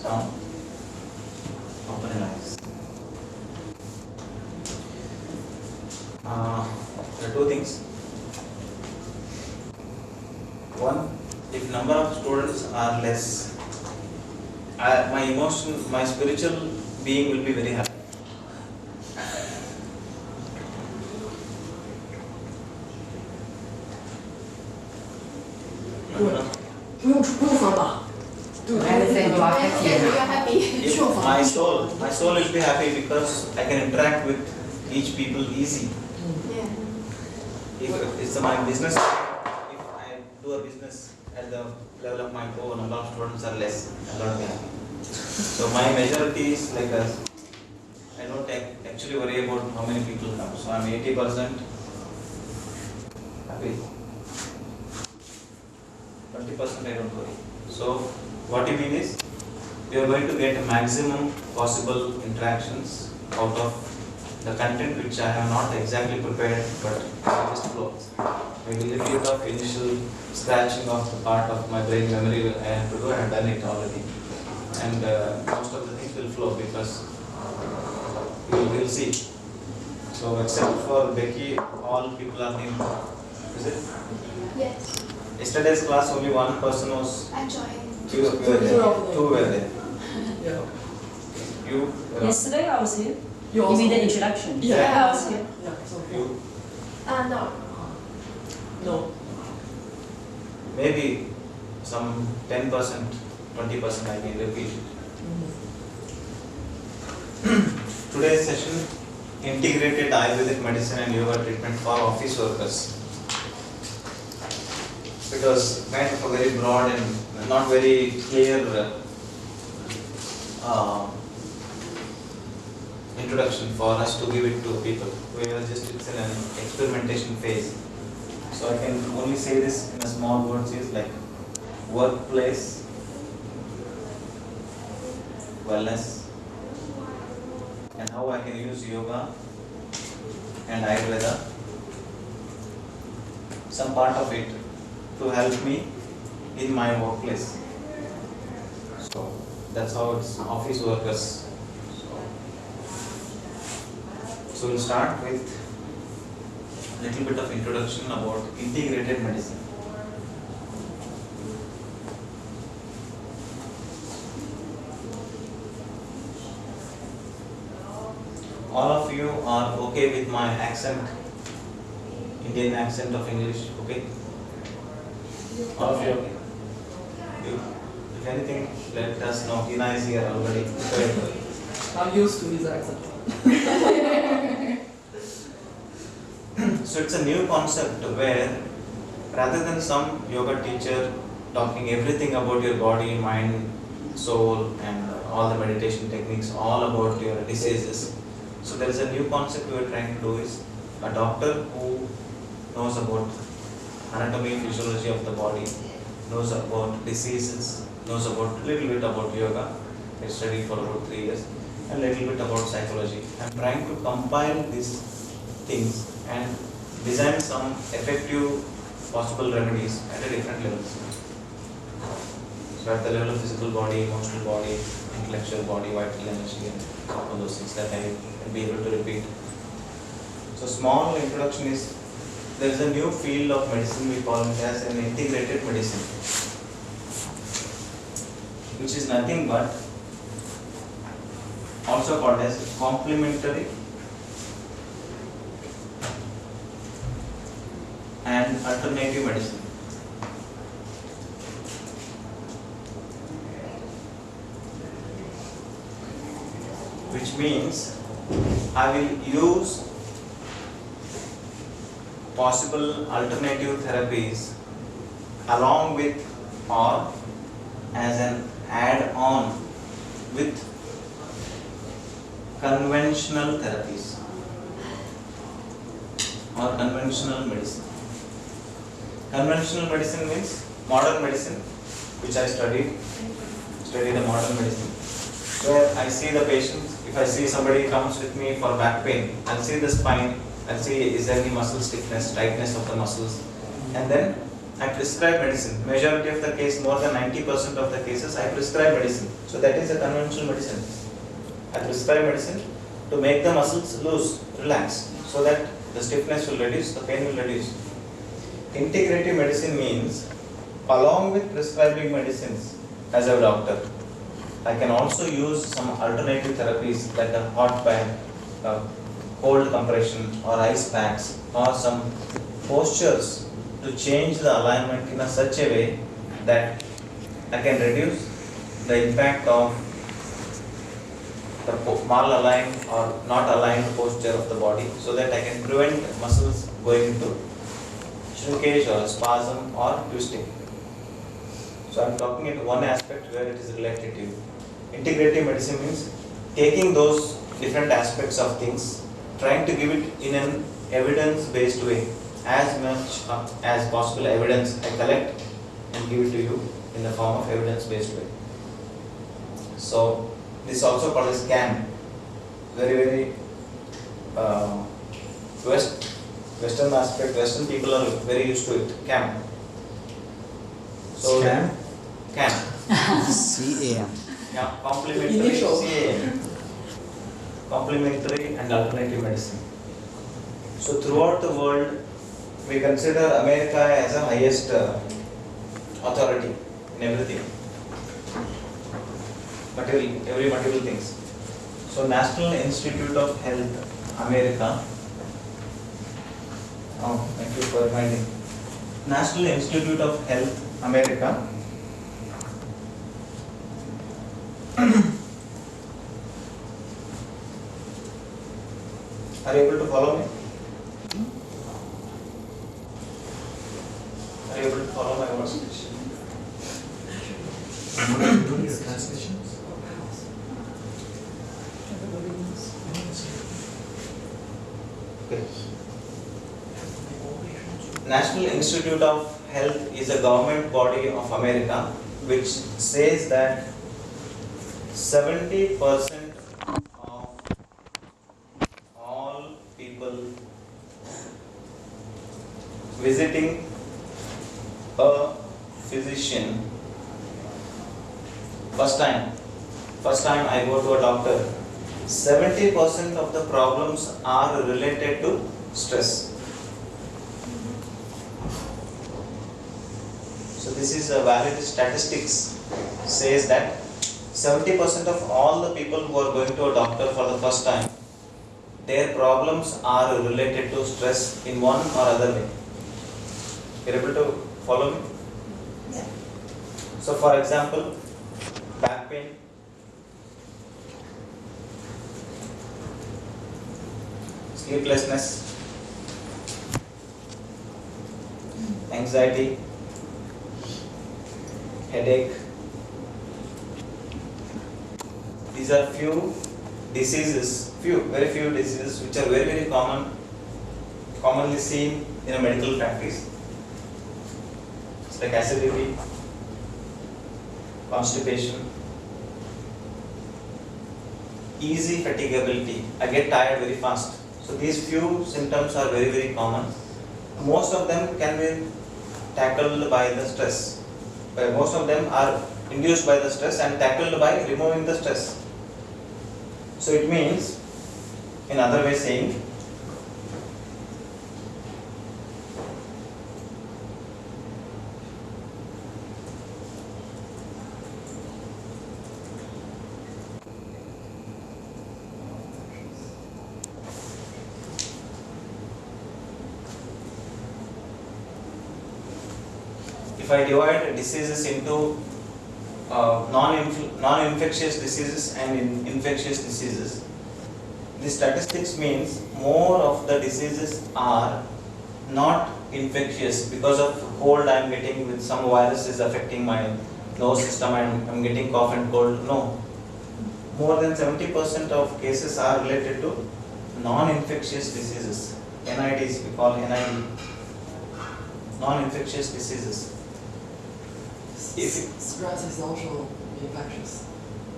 down. Open your eyes. There are two things. One, if number of students are less, my spiritual being will be very happy. My soul will be happy because I can interact with each people easy. If it's my business, if I do a business at the level of my core, number of students are less, I will not be happy. So my majority is like this. I don't actually worry about how many people come. So I'm 80% happy. 20% I don't worry. So what you mean is, you are going to get a maximum possible interactions out of the content which I have not exactly prepared, but I just flow. Maybe a little bit of initial scratching of the part of my brain memory I have to do. I have done it already, and most of the things will flow because you will see. So except for Becky, all people are new. Is it? Yes. Yesterday's class only one person was. I joined. Two were there. Yeah. You. Yesterday I was here. You You mean the introduction? Yeah. I was here. Yeah, so You. No. no. Maybe some 10%, 20% I can repeat. Today's session, integrated Ayurvedic medicine and yoga treatment for office workers. It was kind of a very broad and not very clear introduction for us to give it to people. We are just, it's in an experimentation phase. So I can only say this in a small words is like workplace, wellness, and how I can use yoga and Ayurveda, some part of it, to help me in my workplace. So that's how it's office workers. So we'll start with a little bit of introduction about integrated medicine. All of you are okay with my accent, Indian accent of English, okay? All of you okay? You, if anything, let us know. Hina is here already. I'm used to his accent. So it's a new concept where rather than some yoga teacher talking everything about your body, mind, soul and all the meditation techniques, all about your diseases. So there is a new concept we are trying to do is a doctor who knows about anatomy, physiology of the body, knows about diseases, knows about little bit about yoga. I studied for about 3 years, and little bit about psychology. I am trying to compile these things and design some effective possible remedies at a different levels. So at the level of physical body, emotional body, intellectual body, vital energy, and all those things that I will be able to repeat. So small introduction is, there is a new field of medicine, we call it as an integrated medicine, which is nothing but also called as complementary and alternative medicine. Which means I will use possible alternative therapies along with or as an add-on with conventional therapies or conventional medicine. Conventional medicine means modern medicine, which I studied the modern medicine, where I see the patient. If I see somebody comes with me for back pain, I'll see the spine, I'll see is there any muscle stiffness, tightness of the muscles, and then I prescribe medicine. Majority of the case, more than 90% of the cases, I prescribe medicine. So that is a conventional medicine. I prescribe medicine to make the muscles loose, relax, so that the stiffness will reduce, the pain will reduce. Integrative medicine means, along with prescribing medicines as a doctor, I can also use some alternative therapies like a hot bath, cold compression or ice packs, or some postures to change the alignment in such a way that I can reduce the impact of the malaligned or not aligned posture of the body, so that I can prevent muscles going into shrinkage or spasm or twisting. So I am talking at one aspect where it is related to you. Integrative medicine means taking those different aspects of things, trying to give it in an evidence-based way. As much as possible evidence I collect and give it to you in the form of evidence-based way. So this is also called as CAM. Very Western aspect. Western people are very used to it. CAM. So Scam? CAM. CAM. Yeah, complementary Initial. CAM. Complementary and alternative medicine. So throughout the world, we consider America as the highest authority in everything. Every material things. So National Institute of Health, America. Oh, thank you for reminding. National Institute of Health, America. Are you able to follow me? Are you able to follow my words? Doing your translations? Okay. National Institute of Health is a government body of America which says that 70% of all people visiting a physician, first time I go to a doctor, 70% of the problems are related to stress. So this is a valid statistics, says that 70% of all the people who are going to a doctor for the first time, their problems are related to stress in one or other way. You're able to follow me? Yeah. So for example, back pain, sleeplessness, anxiety, headache. These are few diseases, very few diseases which are very commonly seen in a medical practice. It's like acidity, constipation, easy fatigability. I get tired very fast. So these few symptoms are very common. Most of them can be tackled by the stress. Most of them are induced by the stress and tackled by removing the stress. So it means, in other way saying, if I divide diseases into non-infectious diseases and infectious diseases, the statistics means more of the diseases are not infectious. Because of cold I am getting with some virus is affecting my nose system and I am getting cough and cold. No. More than 70% of cases are related to non-infectious diseases. NIDs, we call NID. Non-infectious diseases. Stress is also infectious.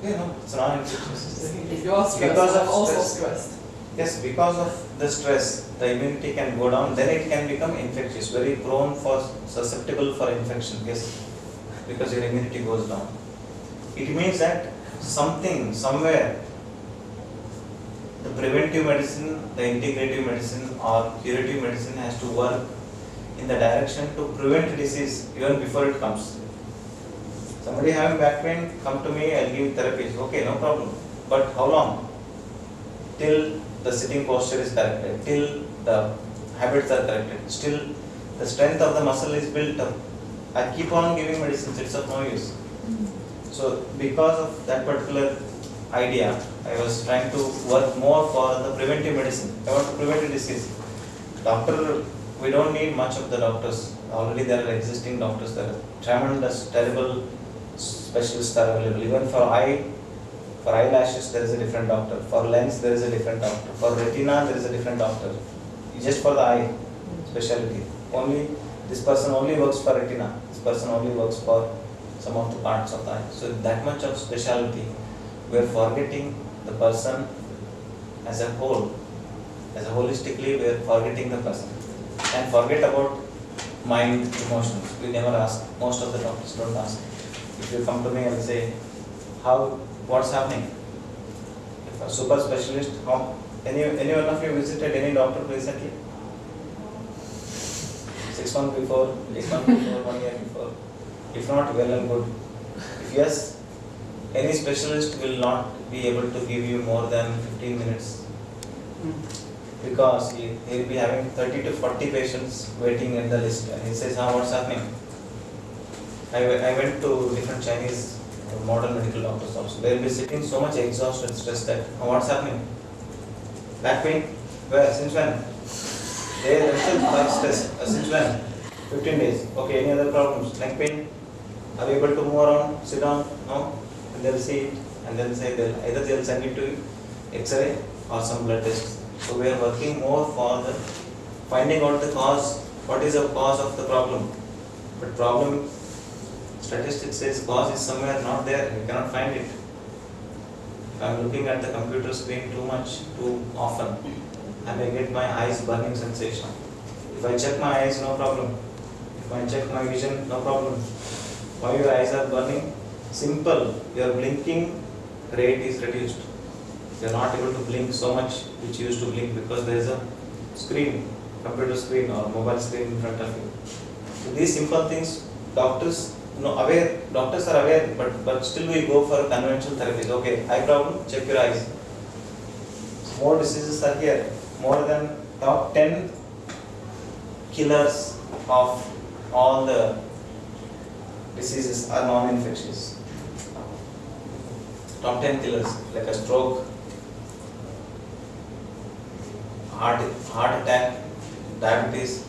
No, it's non-infectious. If you are stressed, Because of I'm also stress. stressed. Yes, because of the stress, the immunity can go down, then it can become infectious, very prone for, susceptible for infection, yes, because your immunity goes down. It means that something, somewhere, the preventive medicine, the integrative medicine or curative medicine has to work in the direction to prevent disease even before it comes. Somebody having back pain, come to me, I'll give therapies, okay, no problem. But how long? Till the sitting posture is corrected, till the habits are corrected, still the strength of the muscle is built up. I keep on giving medicines, it's of no use. So because of that particular idea, I was trying to work more for the preventive medicine. I want to prevent a disease. Doctor, we don't need much of the doctors. Already there are existing doctors, there are tremendous, terrible specialists are available. Even for eyelashes there is a different doctor. For lens there is a different doctor. For retina there is a different doctor. Just for the eye specialty. Only this person only works for retina. This person only works for some of the parts of the eye. So that much of specialty, we are forgetting the person as a whole. As a holistically, we are forgetting the person. And forget about mind, emotions. We never ask. Most of the doctors don't ask. If you come to me and say, what's happening? If a super specialist, any one of you visited any doctor recently? 6 months before, 8 months before, 1 year before? If not, well and good. If yes, any specialist will not be able to give you more than 15 minutes. Because he will be having 30 to 40 patients waiting in the list. And he says, what's happening? I went to different Chinese modern medical doctors also. They will be sitting so much exhausted, stressed that, what's happening? Back pain? Where? Since when? They themselves are stressed. Since when? 15 days. Okay, any other problems? Neck pain? Are you able to move around? Sit down? No? And they'll see it and then say either they'll send it to you, X-ray or some blood tests. So we are working more for the finding out the cause. What is the cause of the problem? But problem, statistics says cause is somewhere not there. You cannot find it. If I am looking at the computer screen too much, too often, I may get my eyes burning sensation. If I check my eyes, no problem. If I check my vision, no problem. Why your eyes are burning? Simple. Your blinking rate is reduced. You are not able to blink so much which you used to blink because there is a screen, computer screen or mobile screen in front of you. So these simple things, doctors are aware, but still we go for conventional therapies. Okay, eye problem, check your eyes. More diseases are here. More than top 10 killers of all the diseases are non-infectious. Top 10 killers like a stroke, heart attack, diabetes.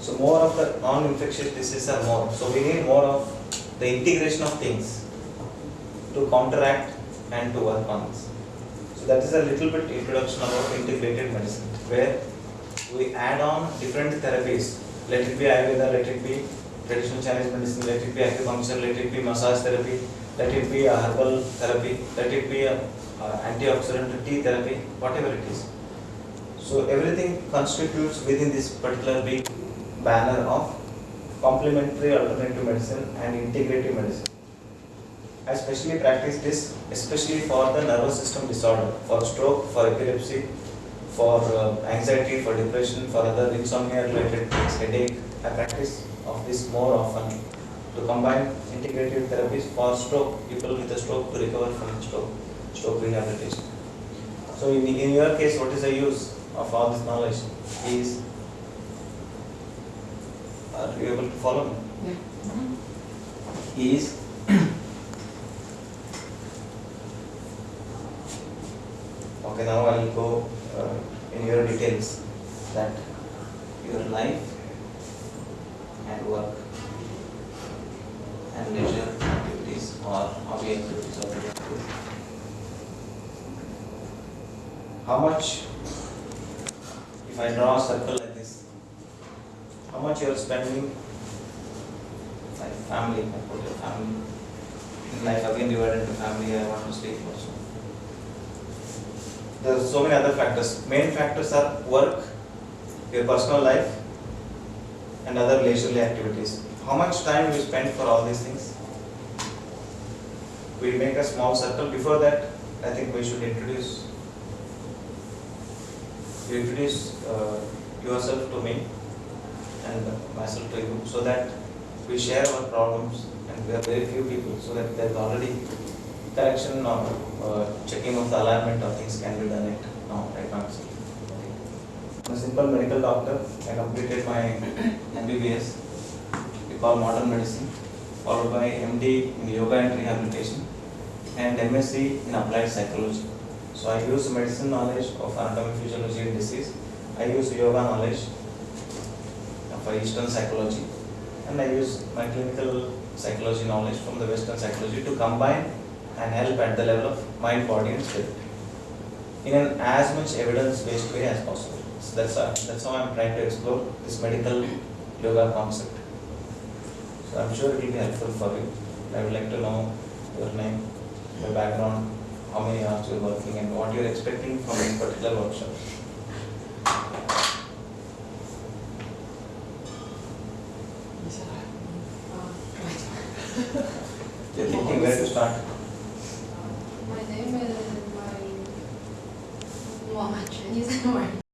So more of the non-infectious diseases are more. So we need more of the integration of things to counteract and to work on this. So that is a little bit introduction about integrated medicine, where we add on different therapies. Let it be Ayurveda, let it be traditional Chinese medicine, let it be acupuncture, let it be massage therapy, let it be a herbal therapy, let it be a antioxidant tea therapy, whatever it is. So everything constitutes within this particular big banner of complementary alternative medicine and integrative medicine. I specially practice this especially for the nervous system disorder, for stroke, for epilepsy, for anxiety, for depression, for other insomnia related things, headache. I practice of this more often to combine integrative therapies for stroke, people with a stroke to recover from stroke rehabilitation. So in your case, what is the use of all this knowledge? Are you able to follow me? Is okay, now I will go in your details that your life and work and leisure activities or hobby activities or other activities. How much, if I draw a circle like this, how much you are spending, like family, I put your family, in life again divided into family, I want to speak also. There are so many other factors. Main factors are work, your personal life, and other leisurely activities. How much time you spend for all these things? We make a small circle. Before that, I think we should introduce yourself to me and myself to you, so that we share our problems, and we are very few people, so that there is already correction or checking of the alignment of things can be done right now itself. I'm a simple medical doctor. I completed my MBBS, we call modern medicine, followed by MD in yoga and rehabilitation, and MSc in applied psychology. So I use medicine knowledge of anatomy, physiology and disease. I use yoga knowledge of Eastern psychology, and I use my clinical psychology knowledge from the Western psychology to combine and help at the level of mind, body and spirit in an as much evidence-based way as possible. So that's how I'm trying to explore this medical yoga concept. So I'm sure it will be helpful for you. I would like to know your name, your background, how many hours you're working, and what you're expecting from this particular workshop. You're thinking where to start? My name is my Chinese word.